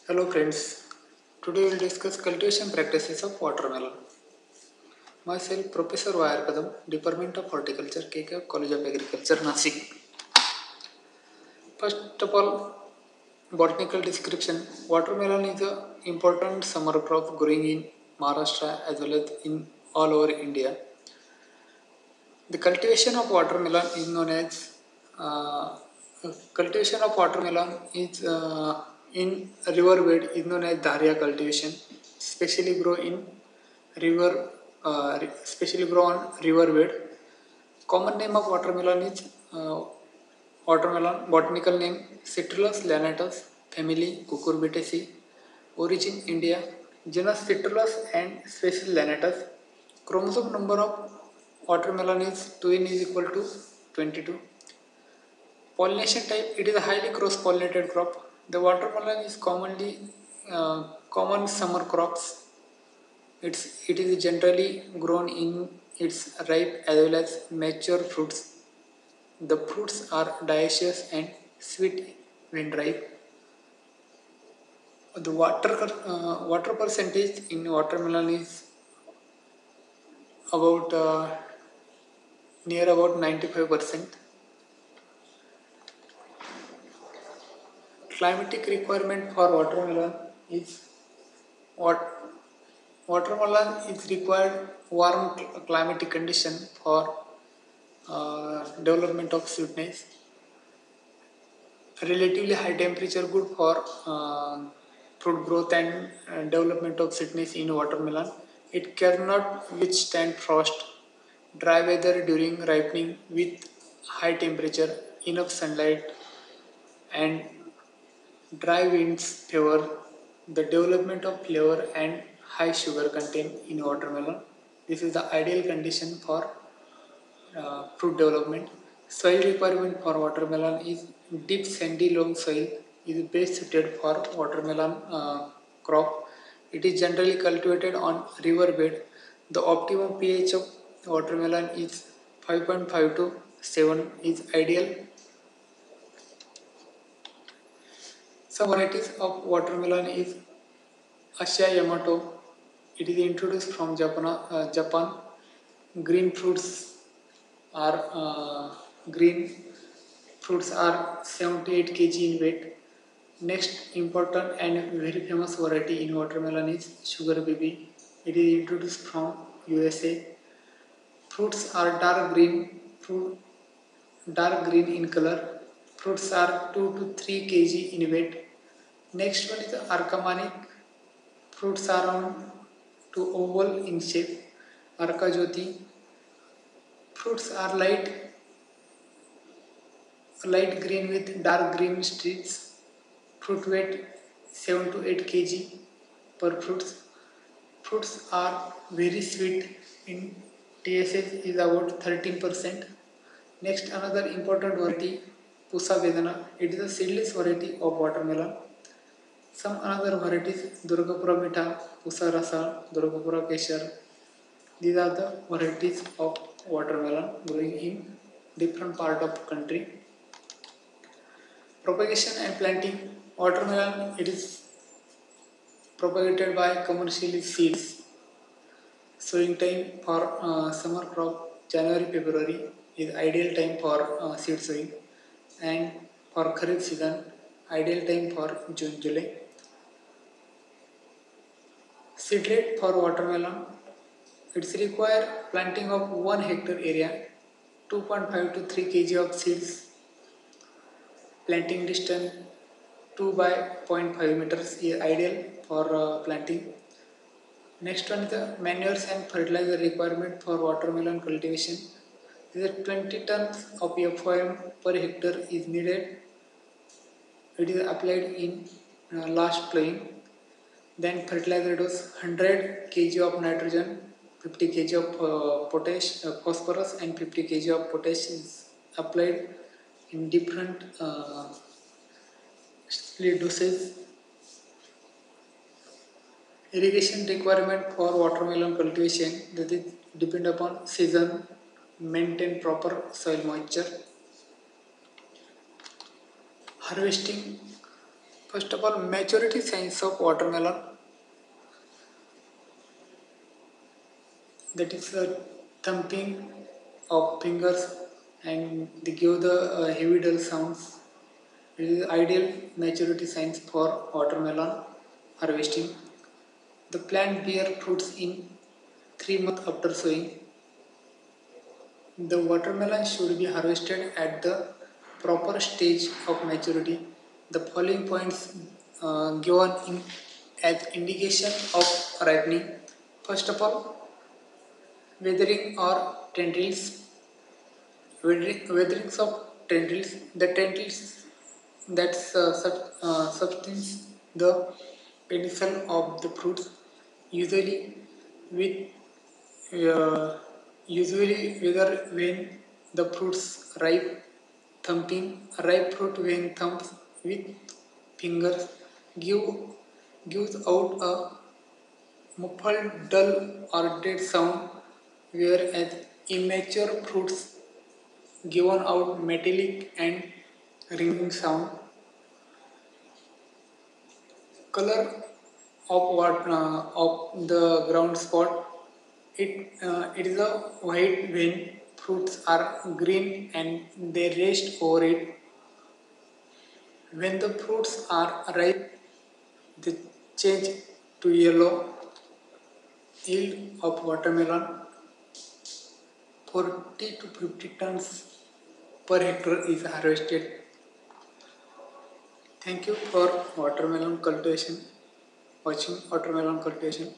Hello friends, today we will discuss cultivation practices of watermelon. Myself Professor Y.R. Kadam, Department of Horticulture, KK College of Agriculture, Nasik. First of all, botanical description. Watermelon is an important summer crop growing in Maharashtra as well as in all over India. The cultivation of watermelon is known as uh, cultivation of watermelon is in river bed is known as Dharia cultivation, especially grow in river, especially grow on river bed. Common name of watermelon is watermelon. Botanical name Citrullus lanatus, family Cucurbitaceae, origin India, genus Citrullus and species Lanatus. Chromosome number of watermelon is 2n is equal to 22. Pollination type, it is a highly cross-pollinated crop. The watermelon is commonly common summer crops. It is generally grown in its ripe as well as mature fruits. The fruits are dioecious and sweet when ripe. The water percentage in watermelon is about near about 95%. Climatic requirement for watermelon is what watermelon is required warm climatic condition for development of sweetness. Relatively high temperature good for fruit growth and development of sweetness in watermelon. It cannot withstand frost, dry weather during ripening with high temperature, enough sunlight, and dry winds favor the development of flavor and high sugar content in watermelon. This is the ideal condition for fruit development. Soil requirement for watermelon is deep sandy loam soil is best suited for watermelon crop. It is generally cultivated on river bed. The optimum pH of watermelon is 5.5 to 7 is ideal. Some varieties of watermelon is Asia Yamato. It is introduced from Japan. Green fruits are green fruits are 78 kg in weight. Next important and very famous variety in watermelon is Sugar Baby. It is introduced from USA. Fruits are dark green in color. Fruits are 2 to 3 kg in weight. Next one is the Arkamanic. Fruits are round to oval in shape. Arka Jyoti. Fruits are light green with dark green streaks. Fruit weight 7 to 8 kg per fruits. Fruits are very sweet in TSH is about 13%. Next another important variety Pusa Vedana. It is a seedless variety of watermelon. Some another varieties Durgapura Mitha, Pusa Rasa, Durgapura Keshar. These are the varieties of watermelon growing in different part of country. Propagation and planting. Watermelon it is propagated by commercially seeds. Sowing time for summer crop January February is ideal time for seed sowing, and for Kharif season ideal time for June July. Seed rate for watermelon, it's require planting of 1 hectare area, 2.5 to 3 kg of seeds. Planting distance 2 by 0.5 meters is ideal for planting. Next one is the manures and fertilizer requirement for watermelon cultivation. Is that 20 tons of FOM per hectare is needed. It is applied in last plowing. Then fertilizer dose 100 kg of nitrogen, 50 kg of phosphorus and 50 kg of potash is applied in different split doses. Irrigation requirement for watermelon cultivation that is depend upon season, maintain proper soil moisture. Harvesting First of all, maturity signs of watermelon, that is the thumping of fingers and they give the heavy dull sounds. It is ideal maturity signs for watermelon harvesting. The plant bear fruits in 3 months after sowing. The watermelon should be harvested at the proper stage of maturity. The following points given in as indication of ripening. First of all, weathering or tendrils. Weatherings of tendrils. The tendrils that substance the pedicel of the fruits, usually with uh, usually whether when the fruits ripe, thumping ripe fruit when thumps with fingers give gives out a muffled dull or dead sound, whereas immature fruits given out metallic and ringing sound. Color of what of the ground spot. It is a white when fruits are green and they rest over it. When the fruits are ripe, they change to yellow. Yield of watermelon 40 to 50 tons per hectare is harvested. Thank you for watermelon cultivation. Watching watermelon cultivation.